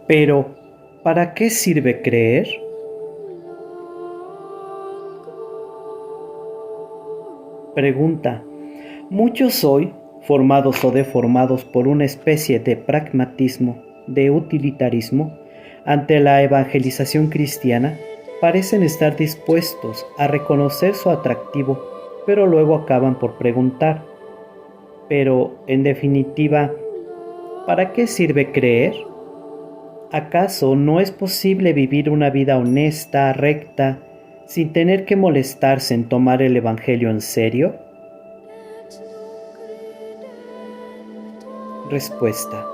Pero, ¿para qué sirve creer? Pregunta. Muchos hoy, formados o deformados por una especie de pragmatismo, de utilitarismo, ante la evangelización cristiana, parecen estar dispuestos a reconocer su atractivo, pero luego acaban por preguntar. Pero, en definitiva, ¿para qué sirve creer? ¿Acaso no es posible vivir una vida honesta, recta, sin tener que molestarse en tomar el Evangelio en serio? Respuesta.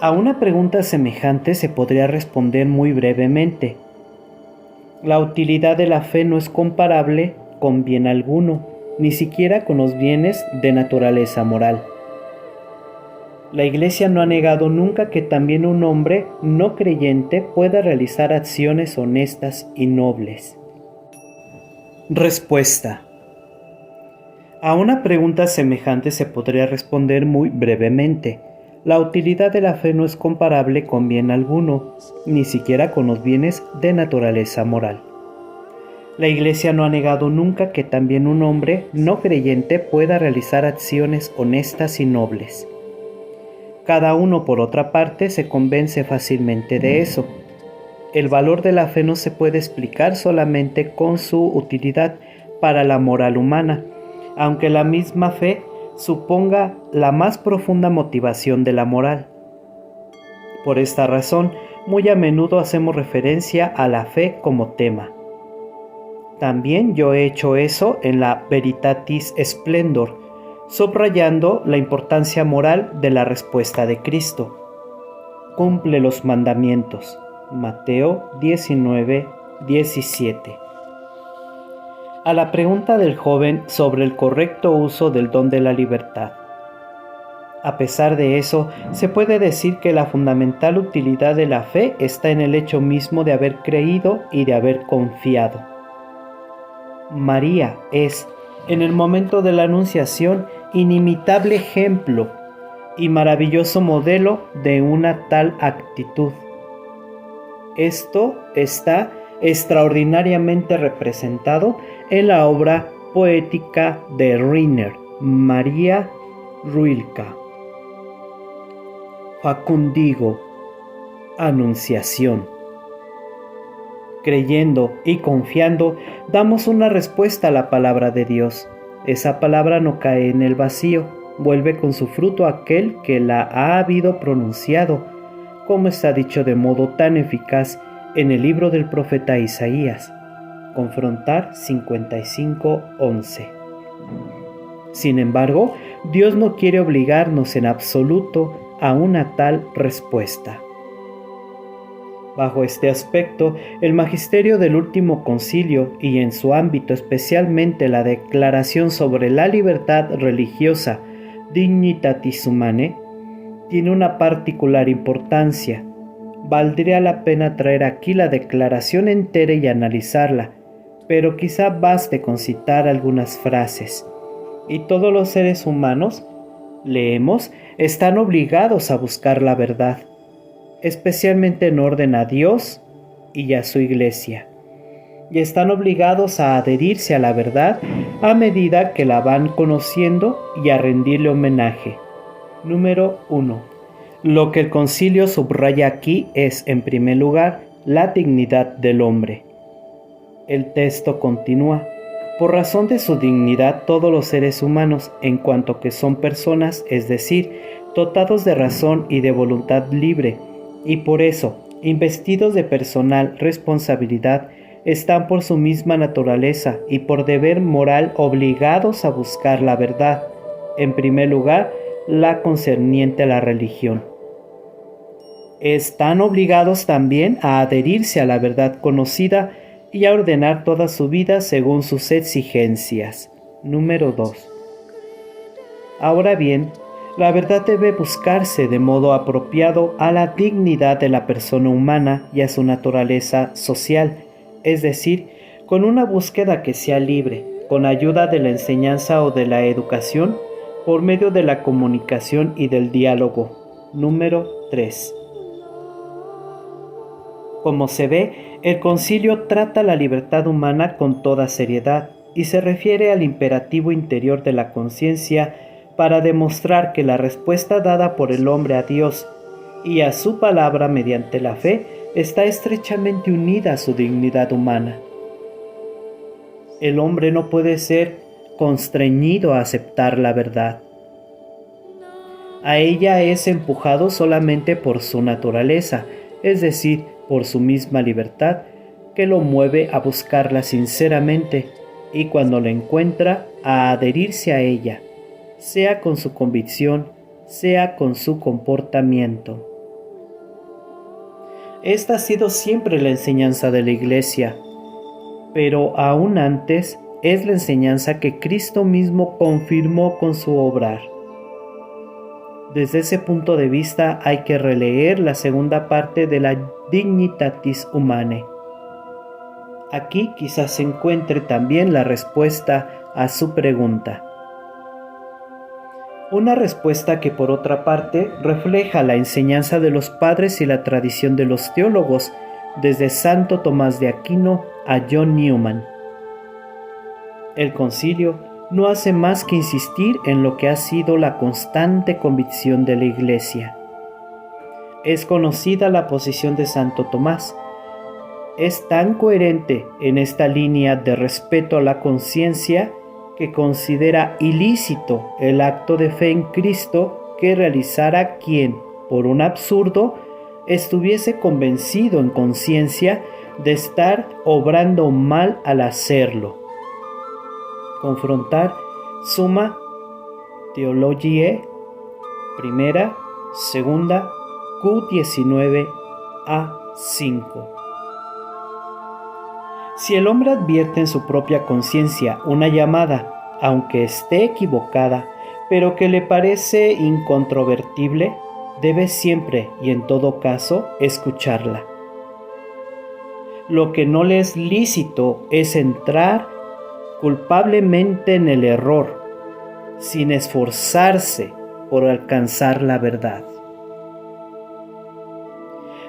A una pregunta semejante se podría responder muy brevemente. La utilidad de la fe no es comparable con bien alguno, ni siquiera con los bienes de naturaleza moral. La Iglesia no ha negado nunca que también un hombre no creyente pueda realizar acciones honestas y nobles. Respuesta. A una pregunta semejante se podría responder muy brevemente. La utilidad de la fe no es comparable con bien alguno, ni siquiera con los bienes de naturaleza moral. La Iglesia no ha negado nunca que también un hombre no creyente pueda realizar acciones honestas y nobles. Cada uno, por otra parte, se convence fácilmente de eso. El valor de la fe no se puede explicar solamente con su utilidad para la moral humana, aunque la misma fe suponga la más profunda motivación de la moral. Por esta razón, muy a menudo hacemos referencia a la fe como tema. También yo he hecho eso en la Veritatis Splendor, subrayando la importancia moral de la respuesta de Cristo. Cumple los mandamientos. Mateo 19:17. A la pregunta del joven sobre el correcto uso del don de la libertad. A pesar de eso, se puede decir que la fundamental utilidad de la fe está en el hecho mismo de haber creído y de haber confiado. María es, en el momento de la Anunciación, inimitable ejemplo y maravilloso modelo de una tal actitud. Esto está extraordinariamente representado en la obra poética de Riner, María Rilke. Facundigo, Anunciación. Creyendo y confiando, damos una respuesta a la palabra de Dios. Esa palabra no cae en el vacío, vuelve con su fruto a aquel que la ha habido pronunciado, como está dicho de modo tan eficaz en el libro del profeta Isaías. Confrontar 55:11. Sin embargo, Dios no quiere obligarnos en absoluto a una tal respuesta. Bajo este aspecto, el magisterio del último concilio y en su ámbito especialmente la declaración sobre la libertad religiosa Dignitatis Humanae tiene una particular importancia. Valdría la pena traer aquí la declaración entera y analizarla, pero quizá baste con citar algunas frases. Y todos los seres humanos, leemos, están obligados a buscar la verdad, especialmente en orden a Dios y a su Iglesia, y están obligados a adherirse a la verdad a medida que la van conociendo y a rendirle homenaje. Número 1. Lo que el concilio subraya aquí es, en primer lugar, la dignidad del hombre. El texto continúa. Por razón de su dignidad, todos los seres humanos, en cuanto que son personas, es decir, dotados de razón y de voluntad libre, y por eso, investidos de personal responsabilidad, están por su misma naturaleza y por deber moral obligados a buscar la verdad, en primer lugar, la concerniente a la religión. Están obligados también a adherirse a la verdad conocida y a ordenar toda su vida según sus exigencias. Número 2. Ahora bien, la verdad debe buscarse de modo apropiado a la dignidad de la persona humana y a su naturaleza social, es decir, con una búsqueda que sea libre, con ayuda de la enseñanza o de la educación, por medio de la comunicación y del diálogo. Número 3. Como se ve, el concilio trata la libertad humana con toda seriedad y se refiere al imperativo interior de la conciencia para demostrar que la respuesta dada por el hombre a Dios y a su palabra mediante la fe está estrechamente unida a su dignidad humana. El hombre no puede ser constreñido a aceptar la verdad. A ella es empujado solamente por su naturaleza, es decir, por su misma libertad, que lo mueve a buscarla sinceramente y cuando la encuentra, a adherirse a ella, sea con su convicción, sea con su comportamiento. Esta ha sido siempre la enseñanza de la Iglesia, pero aún antes es la enseñanza que Cristo mismo confirmó con su obrar. Desde ese punto de vista hay que releer la segunda parte de la Dignitatis Humanae. Aquí quizás se encuentre también la respuesta a su pregunta. Una respuesta que por otra parte refleja la enseñanza de los padres y la tradición de los teólogos, desde Santo Tomás de Aquino a John Newman. El concilio no hace más que insistir en lo que ha sido la constante convicción de la Iglesia. Es conocida la posición de Santo Tomás. Es tan coherente en esta línea de respeto a la conciencia que considera ilícito el acto de fe en Cristo que realizara quien, por un absurdo, estuviese convencido en conciencia de estar obrando mal al hacerlo. Confrontar Summa Theologiae, primera, segunda, Q19A5. Si el hombre advierte en su propia conciencia una llamada, aunque esté equivocada, pero que le parece incontrovertible, debe siempre y en todo caso escucharla. Lo que no le es lícito es entrar culpablemente en el error, sin esforzarse por alcanzar la verdad.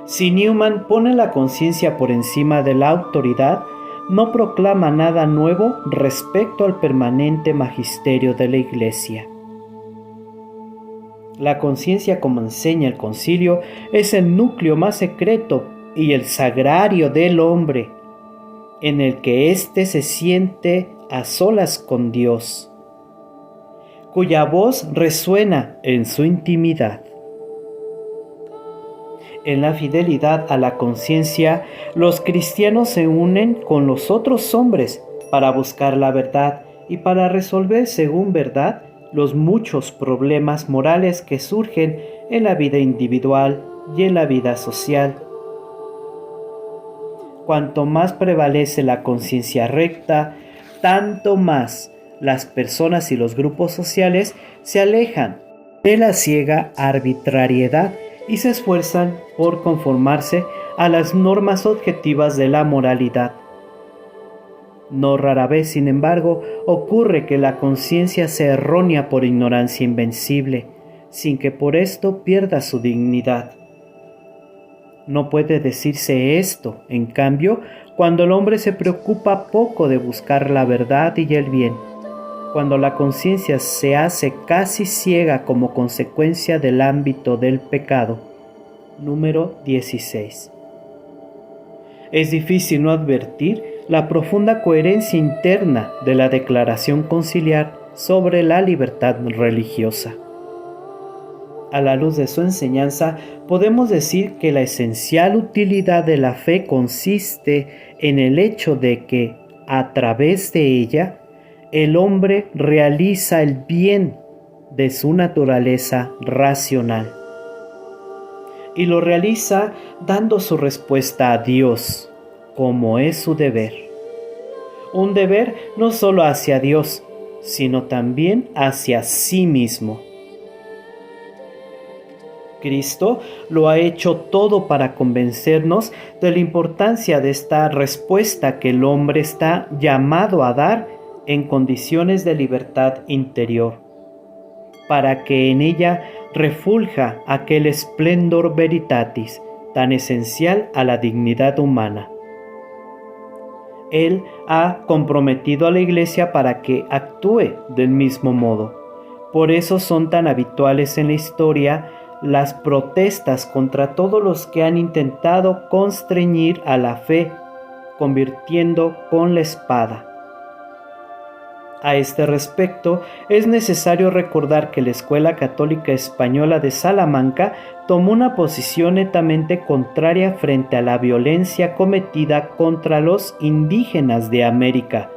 Si Newman pone la conciencia por encima de la autoridad, no proclama nada nuevo respecto al permanente magisterio de la Iglesia. La conciencia, como enseña el concilio, es el núcleo más secreto y el sagrario del hombre, en el que éste se siente a solas con Dios, cuya voz resuena en su intimidad. En la fidelidad a la conciencia, los cristianos se unen con los otros hombres para buscar la verdad y para resolver según verdad los muchos problemas morales que surgen en la vida individual y en la vida social. Cuanto más prevalece la conciencia recta, tanto más las personas y los grupos sociales se alejan de la ciega arbitrariedad y se esfuerzan por conformarse a las normas objetivas de la moralidad. No rara vez, sin embargo, ocurre que la conciencia sea errónea por ignorancia invencible, sin que por esto pierda su dignidad. No puede decirse esto, en cambio, cuando el hombre se preocupa poco de buscar la verdad y el bien, cuando la conciencia se hace casi ciega como consecuencia del ámbito del pecado. Número 16. Es difícil no advertir la profunda coherencia interna de la declaración conciliar sobre la libertad religiosa. A la luz de su enseñanza, podemos decir que la esencial utilidad de la fe consiste en el hecho de que, a través de ella, el hombre realiza el bien de su naturaleza racional. Y lo realiza dando su respuesta a Dios, como es su deber. Un deber no solo hacia Dios, sino también hacia sí mismo. Cristo lo ha hecho todo para convencernos de la importancia de esta respuesta que el hombre está llamado a dar en condiciones de libertad interior, para que en ella refulja aquel splendor veritatis tan esencial a la dignidad humana. Él ha comprometido a la Iglesia para que actúe del mismo modo. Por eso son tan habituales en la historia las protestas contra todos los que han intentado constreñir a la fe, convirtiendo con la espada. A este respecto, es necesario recordar que la Escuela Católica Española de Salamanca tomó una posición netamente contraria frente a la violencia cometida contra los indígenas de América,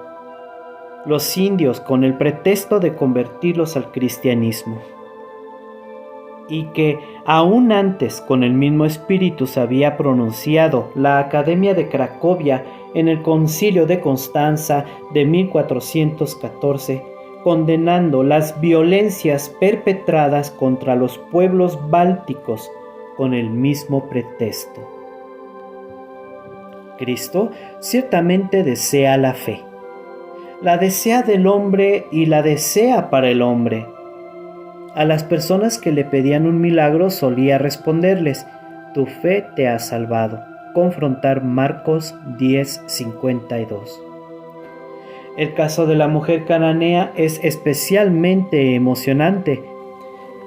los indios, con el pretexto de convertirlos al cristianismo, y que aún antes con el mismo espíritu se había pronunciado la Academia de Cracovia en el Concilio de Constanza de 1414, condenando las violencias perpetradas contra los pueblos bálticos con el mismo pretexto. Cristo ciertamente desea la fe. La desea del hombre y la desea para el hombre. A las personas que le pedían un milagro solía responderles: tu fe te ha salvado. Confrontar Marcos 10:52. El caso de la mujer cananea es especialmente emocionante.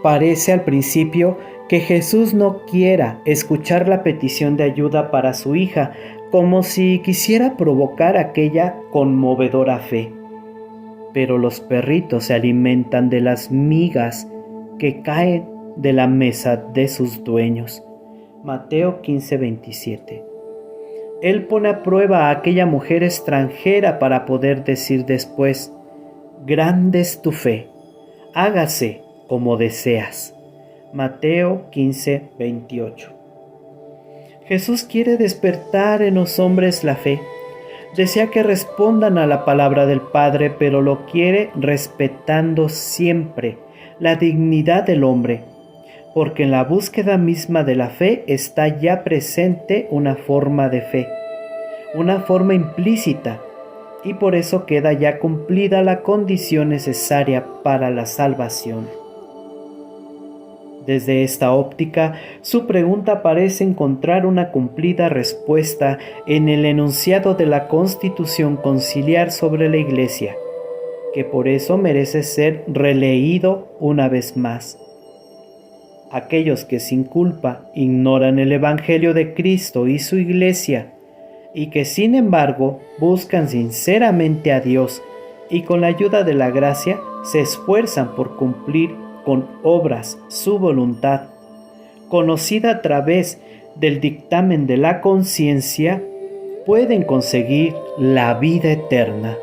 Parece al principio que Jesús no quiera escuchar la petición de ayuda para su hija, como si quisiera provocar aquella conmovedora fe. Pero los perritos se alimentan de las migas que caen de la mesa de sus dueños. Mateo 15:27. Él pone a prueba a aquella mujer extranjera para poder decir después: grande es tu fe, hágase como deseas. Mateo 15:28. Jesús quiere despertar en los hombres la fe. Desea que respondan a la palabra del Padre, pero lo quiere respetando siempre la dignidad del hombre, porque en la búsqueda misma de la fe está ya presente una forma de fe, una forma implícita, y por eso queda ya cumplida la condición necesaria para la salvación. Desde esta óptica, su pregunta parece encontrar una cumplida respuesta en el enunciado de la Constitución Conciliar sobre la Iglesia, que por eso merece ser releído una vez más. Aquellos que sin culpa ignoran el Evangelio de Cristo y su Iglesia, y que sin embargo buscan sinceramente a Dios y con la ayuda de la gracia se esfuerzan por cumplir con obras su voluntad, conocida a través del dictamen de la conciencia, pueden conseguir la vida eterna.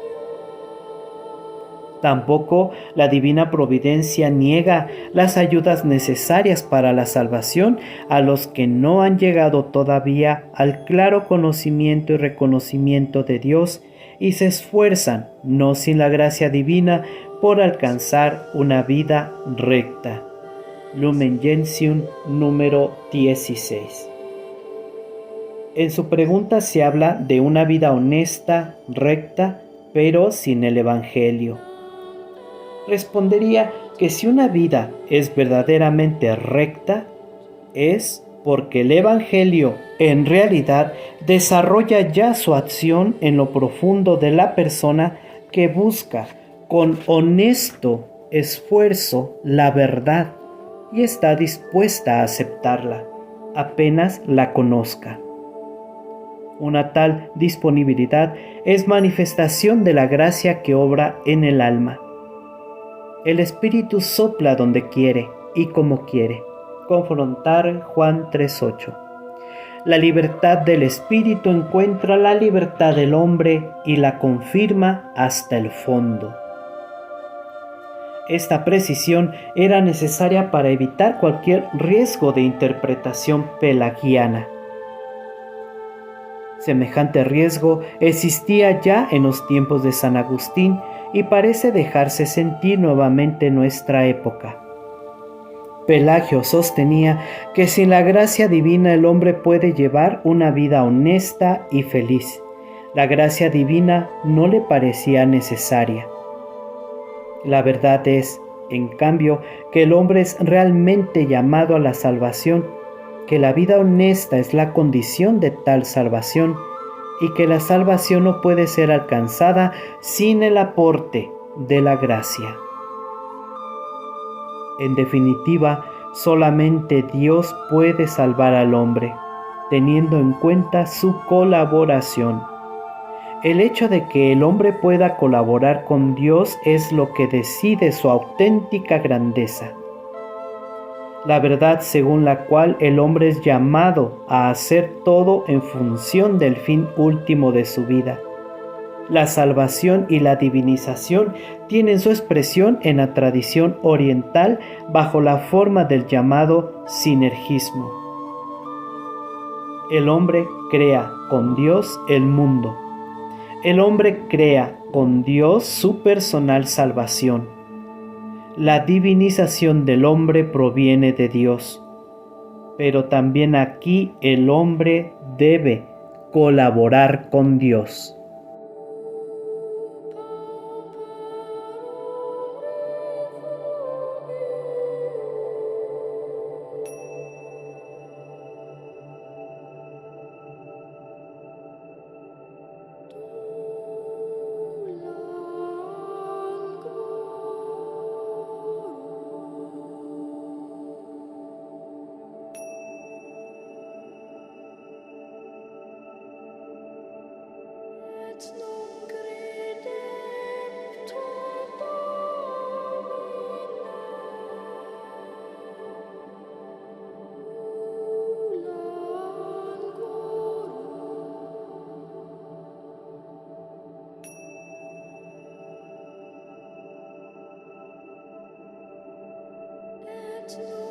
Tampoco la divina providencia niega las ayudas necesarias para la salvación a los que no han llegado todavía al claro conocimiento y reconocimiento de Dios y se esfuerzan, no sin la gracia divina, por alcanzar una vida recta. Lumen Gentium número 16. En su pregunta se habla de una vida honesta, recta, pero sin el Evangelio. Respondería que si una vida es verdaderamente recta, es porque el Evangelio en realidad desarrolla ya su acción en lo profundo de la persona que busca con honesto esfuerzo la verdad y está dispuesta a aceptarla, apenas la conozca. Una tal disponibilidad es manifestación de la gracia que obra en el alma. El Espíritu sopla donde quiere y como quiere. Confrontar Juan 3:8. La libertad del Espíritu encuentra la libertad del hombre y la confirma hasta el fondo. Esta precisión era necesaria para evitar cualquier riesgo de interpretación pelagiana. Semejante riesgo existía ya en los tiempos de San Agustín y parece dejarse sentir nuevamente en nuestra época. Pelagio sostenía que sin la gracia divina el hombre puede llevar una vida honesta y feliz. La gracia divina no le parecía necesaria. La verdad es, en cambio, que el hombre es realmente llamado a la salvación que la vida honesta es la condición de tal salvación y que la salvación no puede ser alcanzada sin el aporte de la gracia. En definitiva, solamente Dios puede salvar al hombre, teniendo en cuenta su colaboración. El hecho de que el hombre pueda colaborar con Dios es lo que decide su auténtica grandeza. La verdad según la cual el hombre es llamado a hacer todo en función del fin último de su vida. La salvación y la divinización tienen su expresión en la tradición oriental bajo la forma del llamado sinergismo. El hombre crea con Dios el mundo. El hombre crea con Dios su personal salvación. La divinización del hombre proviene de Dios, pero también aquí el hombre debe colaborar con Dios. To